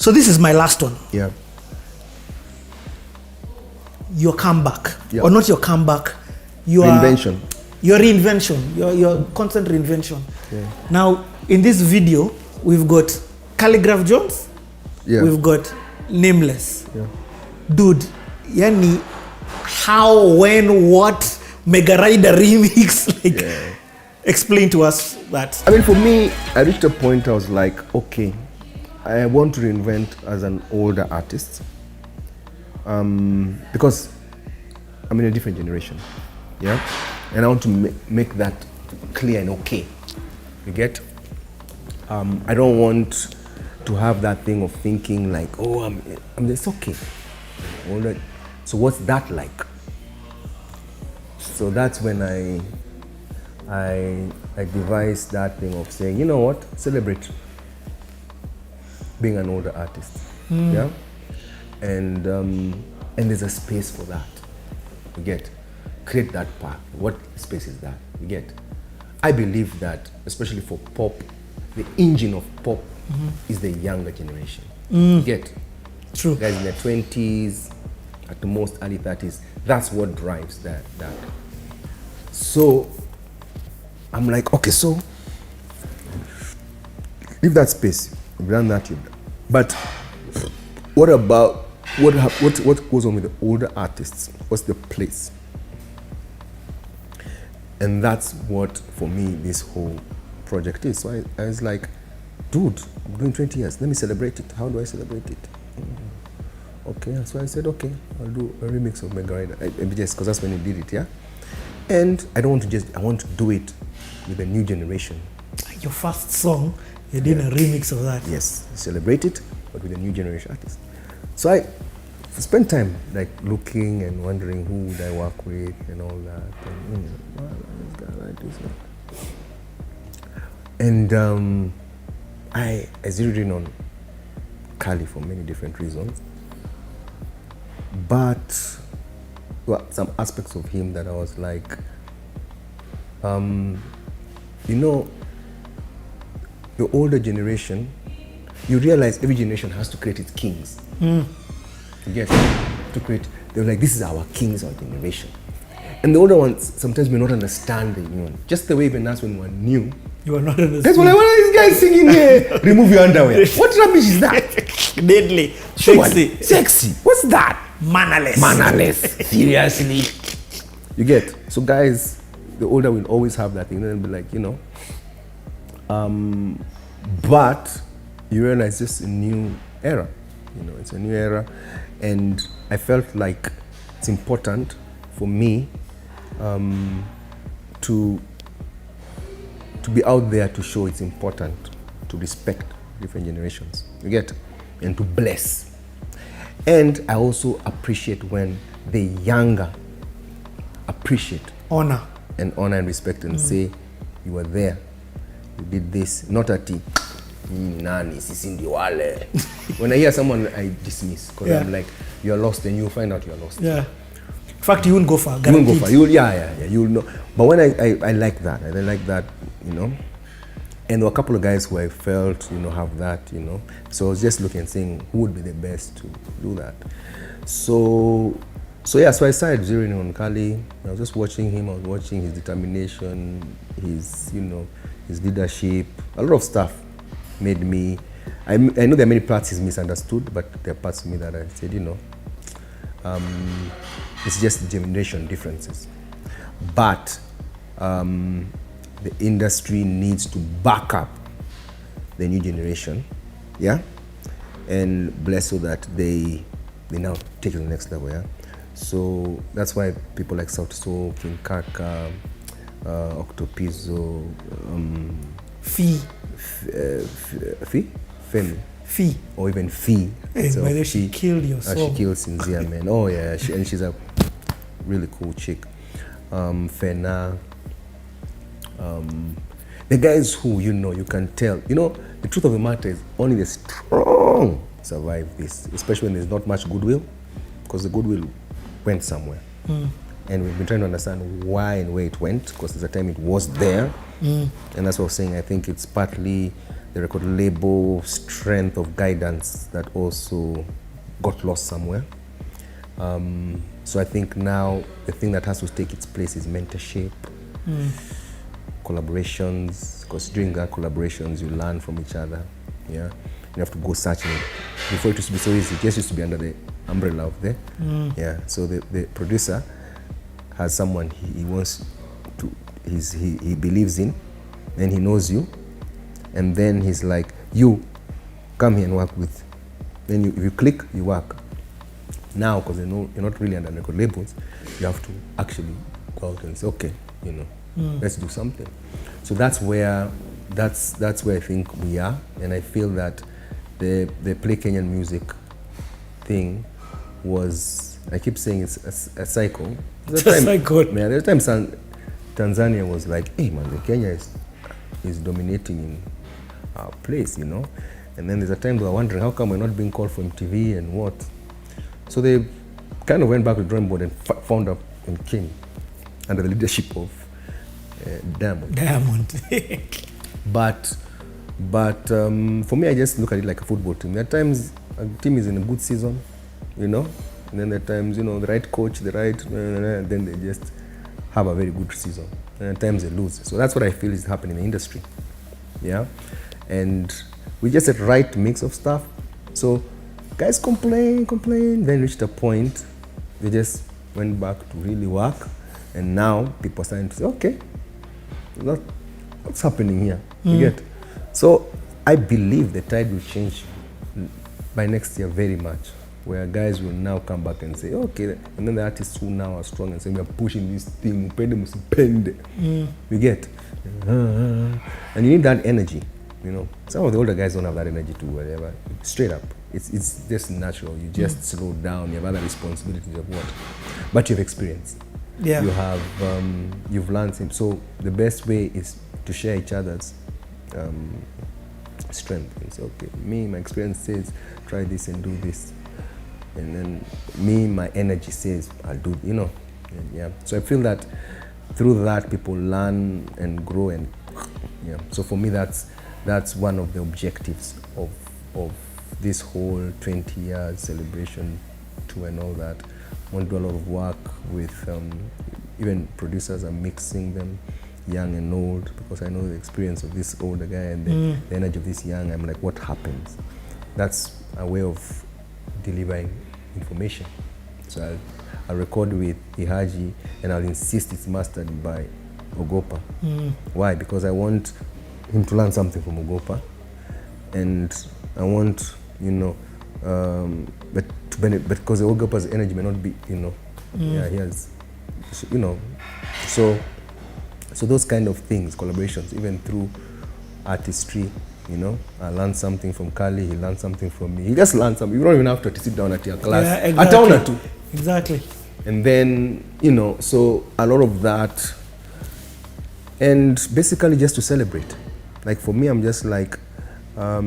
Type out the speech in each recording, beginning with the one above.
So this is my last one. Yeah. Your comeback, Yeah. or not your comeback, your Reinvention. Your reinvention, your constant reinvention. Yeah. Now, in this video, we've got Khaligraph Jones. Yeah. We've got Nameless. Yeah. Dude, yani, how, when, what, Megarider remix, like, Yeah. explain to us that. I mean, for me, I reached a point I was like, okay, I want to reinvent as an older artist. Because I'm in a different generation, yeah? And I want to make that clear and okay, you get? I don't want to have that thing of thinking like, oh, I'm just okay. Older. So what's that like? So that's when I devised that thing of saying, you know what, celebrate being an older artist, yeah? And there's a space for that, you get? Create that path. What space is that, you get? I believe that, especially for pop, the engine of pop is the younger generation, you get? True. Guys in their 20s, at the most early 30s, that's what drives that. So, I'm like, okay, so, leave that space, you've done that, you've done. But what about, what goes on with the older artists? What's the place? And that's what, for me, this whole project is. So I was like, dude, I'm doing 20 years, let me celebrate it. How do I celebrate it? Okay, so I said, okay, I'll do a remix of Megarider, just because that's when he did it, yeah? And I don't want to just, I want to do it with a new generation. Your first song, you did a remix of that. Yes, celebrate it, but with a new generation artist. So I spent time like looking and wondering who would I work with and all that. And I zeroed in on Kali for many different reasons. But well, some aspects of him that I was like, you know, the older generation, you realize every generation has to create its kings. You get to create, they're like, this is our kings, our generation. And the older ones sometimes may not understand the new one. Just the way even us when we were new. You are not understanding. That's what these guys singing here. Remove your underwear. What rubbish is that? Deadly. Sexy. Sexy. What's that? Mannerless. Mannerless. Seriously. You get? So guys, the older will always have that thing. They'll be like, you know. But you realize it's a new era. You know, it's a new era. And I felt like it's important for me to be out there to show it's important to respect different generations, you get, and to bless. And I also appreciate when the younger appreciate honor and respect and say, you were there, you did this, not at it. Nani, sisi ndi wale. When I hear someone, I dismiss because I'm like, you're lost, and you'll find out you're lost. Yeah. In fact, you won't go far. You won't go far. You'll know. But when I like that, I like that, you know. And there were a couple of guys who I felt, you know, have that, you know. So I was just looking and saying, who would be the best to do that? So I started zeroing on Kali. I was just watching him. I was watching his determination, his, you know, his leadership. A lot of stuff made me. I know there are many parts he's misunderstood, but there are parts of me that I said, you know, it's just generation differences. But the industry needs to back up the new generation, yeah, and bless so that they now take it to the next level, yeah. So that's why people like South Soul, King Kaka, Octopizzo, Femi, or even Fee. Hey, so by the way, she killed your song. She killed Cynthia, man. Oh yeah, and she's a really cool chick. Fena. The guys who, you know, you can tell, you know, the truth of the matter is only the strong survive this, especially when there's not much goodwill, because the goodwill went somewhere. And we've been trying to understand why and where it went, because there's a time it was there. And that's what I was saying. I think it's partly the record label strength of guidance that also got lost somewhere. So I think now the thing that has to take its place is mentorship, collaborations, because during that collaborations you learn from each other. Yeah, you have to go searching. Before it used to be so easy, it just used to be under the umbrella of the yeah. So the producer has someone he wants to, he believes in, and he knows you, and then he's like, you come here and work with. Then if you click, you work. Now, because you know you're not really under record labels, you have to actually go out and say, okay, you know, let's do something. So that's where I think we are, and I feel that the Play Kenyan Music thing was, I keep saying it's a cycle. It's a cycle. Man, there's times Tanzania was like, hey man, the Kenya is dominating in our place, you know. And then there's a time they were wondering, how come we're not being called for MTV and what? So they kind of went back to the drawing board and found out and came under the leadership of Diamond. But for me, I just look at it like a football team. There are times a team is in a good season, you know, and then there are times, you know, the right coach, then they just have a very good season. And at times they lose. So that's what I feel is happening in the industry. Yeah, and we just had the right mix of stuff. So guys complain, then reached a point, they just went back to really work, and now people are starting to say, okay, what's happening here? You get? So I believe the tide will change by next year very much, where guys will now come back and say, okay, and then the artists who now are strong and say, we are pushing this thing, you get? And you need that energy, you know. Some of the older guys don't have that energy to whatever, straight up. It's just natural. You just slow down. You have other responsibilities of what, but you've experienced. Yeah. You have you've learned things. So the best way is to share each other's strength and say, okay, my experience says try this and do this, and then my energy says I'll do, you know. And yeah. So I feel that through that people learn and grow, and yeah. So for me that's one of the objectives of this whole 20 years celebration tour and all that. I want to do a lot of work with even producers. I'm mixing them, young and old, because I know the experience of this older guy and the energy of this young. I'm like, what happens? That's a way of delivering information. So I'll record with Ihaji and I'll insist it's mastered by Ogopa. Why? Because I want him to learn something from Ogopa, and I want, you know, but because the Ogopa's energy may not be, you know, yeah, he has, you know, so those kind of things, collaborations, even through artistry, you know, I learned something from Kali, he learned something from me. He just learned something. You don't even have to sit down at your class. Yeah, exactly. Exactly. And then, you know, so a lot of that, and basically just to celebrate. Like for me, I'm just like, I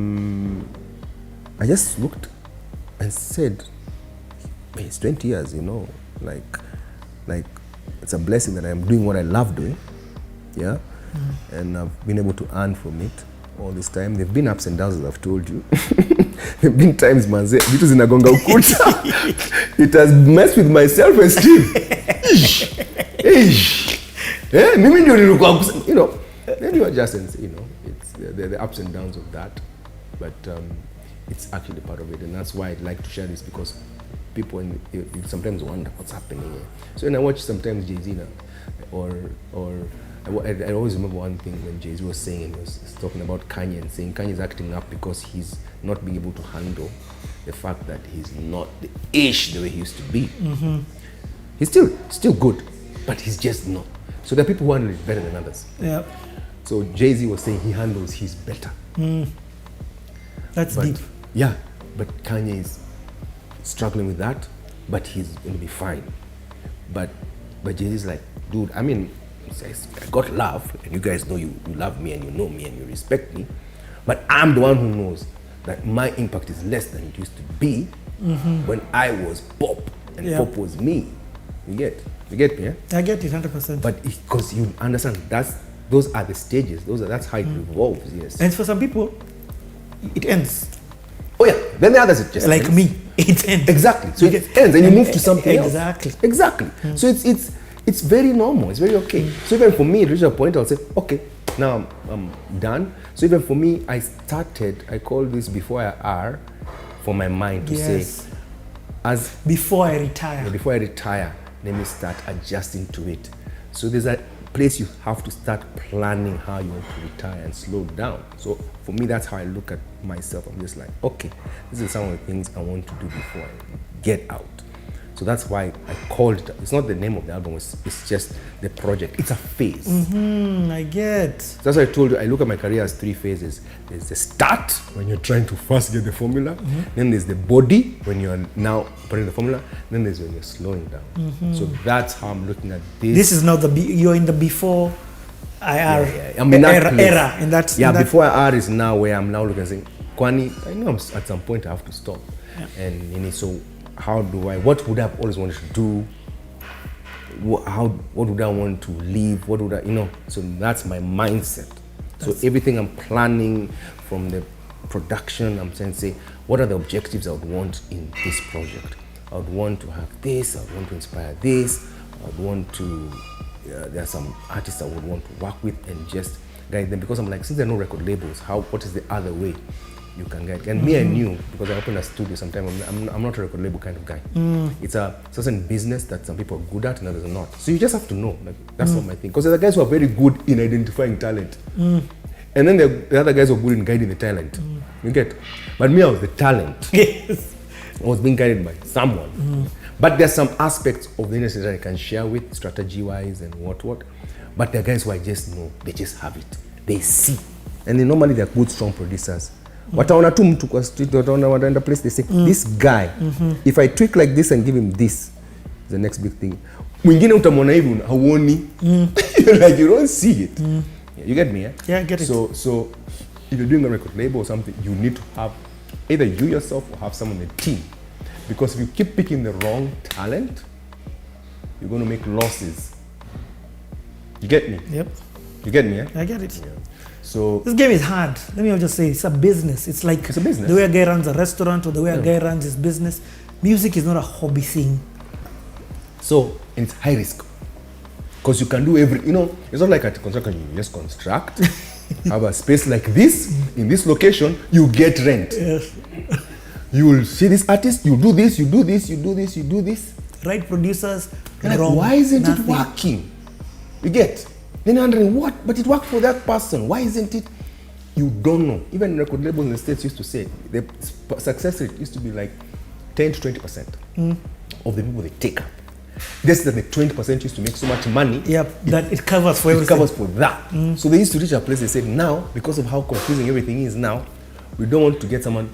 just looked and said, it's 20 years, you know, like it's a blessing that I'm doing what I love doing, yeah, and I've been able to earn from it all this time. There've been ups and downs, as I've told you. There've been times, manze, vitu zinagonga ukuta. It has messed with my self-esteem. Mimi ndio nilikuwa, you know, then you adjust and say, you know, it's the ups and downs of that, but it's actually part of it, and that's why I'd like to share this, because people you sometimes wonder what's happening here. So when I watch sometimes Jay-Z now, or I always remember one thing when Jay-Z was saying, and he was talking about Kanye and saying Kanye's acting up because he's not being able to handle the fact that he's not the ish the way he used to be. He's still good, but he's just not. So there are people who handle it better than others. Yeah. So Jay-Z was saying he handles his better. That's deep. Yeah, but Kanye is struggling with that, but he's going to be fine. But Jay-Z's like, dude, I mean, I got love, and you guys know you love me and you know me and you respect me, but I'm the one who knows that my impact is less than it used to be when I was Pop and Pop was me. You get me, yeah? I get it 100%. But because you understand, those are the stages. That's how it evolves. Yes. And for some people, it ends. Oh yeah, then the others it just Like ends. me, it ends. Exactly. So it ends and you move to something Exactly. else. Exactly. So it's very normal. It's very okay. So even for me, it reached a point I'll say, okay, now I'm done. So even for me, I call this before I are, for my mind to say, as before I retire, let me start adjusting to it. So there's a place you have to start planning how you want to retire and slow down. So for me, that's how I look at myself. I'm just like, okay, this is some of the things I want to do before I get out. So that's why I called it. It's not the name of the album. It's just the project. It's a phase. I get. That's why I told you. I look at my career as 3 phases. There's the start when you're trying to first get the formula. Then there's the body when you're now putting the formula. Then there's when you're slowing down. So that's how I'm looking at this. This is now you're in the before IR I'm in that era. In that. Before IR is now where I'm now looking and saying, Kwani, I know at some point I have to stop. And so. How do I? What would I have always wanted to do? What would I want to live? What would I? So that's my mindset. So everything I'm planning from the production, I'm saying, say, what are the objectives I would want in this project? I would want to have this. I would want to inspire this. I would want to. There are some artists I would want to work with and just guide them, because I'm like, since there are no record labels, what is the other way you can get? And me, I knew, because I opened a studio sometime, I'm not a record label kind of guy. It's a certain business that some people are good at and others are not. So you just have to know. Like, that's not my thing. Because there are guys who are very good in identifying talent. And then the other guys who are good in guiding the talent. You get? But me, I was the talent. Yes. I was being guided by someone. But there's some aspects of the industry that I can share with, strategy-wise and what. But there are guys who I just know, they just have it. They see. And normally they're good, strong producers. Wataona tu mtu kwa street, wataenda place, they say, this guy, if I tweak like this and give him this, the next big thing. Mwingine utamwona hivi hauoni. Like you don't see it. You get me? Yeah, I get it. So if you're doing a record label or something, you need to have either you yourself or have someone in the team. Because if you keep picking the wrong talent, you're going to make losses. You get me? Yep. You get me? I get it. Yeah. So this game is hard. Let me just say, it's a business. It's like it's a business. The way a guy runs a restaurant or the way a guy runs his business. Music is not a hobby thing. So it's high risk. Because you can do it's not like at construction, you just construct, have a space like this, in this location, you get rent. Yes. You will see this artist, you do this, you do this, you do this, you do this. Right producers, like, wrong. Why isn't Nothing. it working? You get? Then you're wondering, what? But it worked for that person. Why isn't it? You don't know. Even record labels in the States used to say, the success rate used to be like 10 to 20% of the people they take up. Just that the 20% used to make so much money. Yep, that it covers for everything. It covers for that. So they used to reach a place, they said, now, because of how confusing everything is now, we don't want to get someone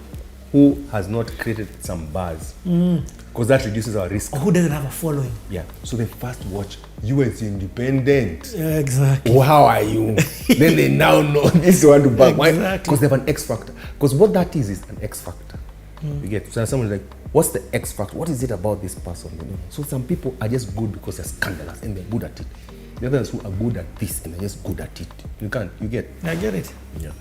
who has not created some buzz. Because that reduces our risk. Or who doesn't have a following. Yeah. So they first watch you as independent. Yeah, exactly. Oh, how are you? Then they now know this one to back. Why? Exactly. Because they have an X factor. Because what that is an X factor. You get? So someone's like, what's the X factor? What is it about this person? So some people are just good because they're scandalous and they're good at it. The others who are good at this and they're just good at it. You get? I get it. Yeah.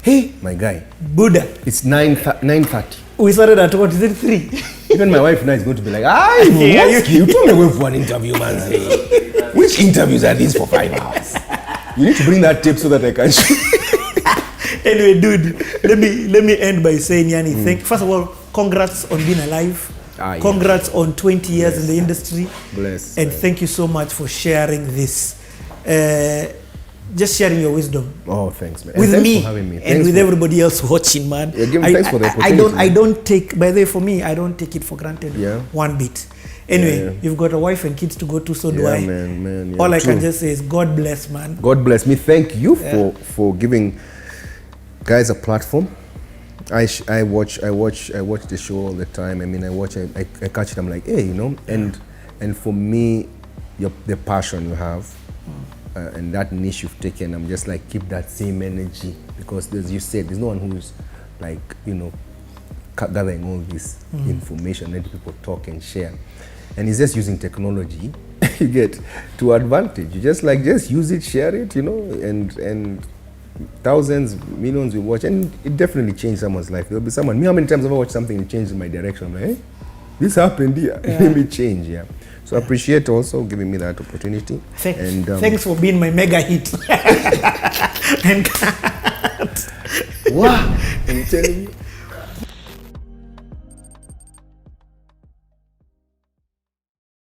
Hey, my guy. Buddha. It's 9:30. We started at what is it, 3? Even my wife now is going to be like, Monski, you told me we for an interview, man. Which interviews are these for 5 hours? You need to bring that tape so that I can shoot. Anyway, dude, let me end by saying, Yanni, first of all, congrats on being alive. Congrats on 20 years in the industry. Bless. And thank you so much for sharing this. Just sharing your wisdom. Oh, thanks, man. With thanks me, for having me. and with everybody else watching, man. Yeah, thanks for the opportunity. I don't take, by the way, for me, I don't take it for granted one bit. Anyway, you've got a wife and kids to go to, so do I. Man, all I can just say is God bless, man. God bless me. Thank you for giving guys a platform. I watch the show all the time. I mean, I catch it. I'm like, hey, and for me, the passion you have and that niche you've taken, I'm just like, keep that same energy, because as you said, there's no one who's like, gathering all this information, letting people talk and share, and it's just using technology you get to advantage. You just use it, share it, and thousands, millions will watch, and it definitely changed someone's life. There'll be someone. Me, how many times have I watched something and changed my direction? I'm like, hey, this happened here. Yeah. Let me change. Yeah. So I appreciate also giving me that opportunity. Thanks for being my mega hit. And wow, I'm telling you.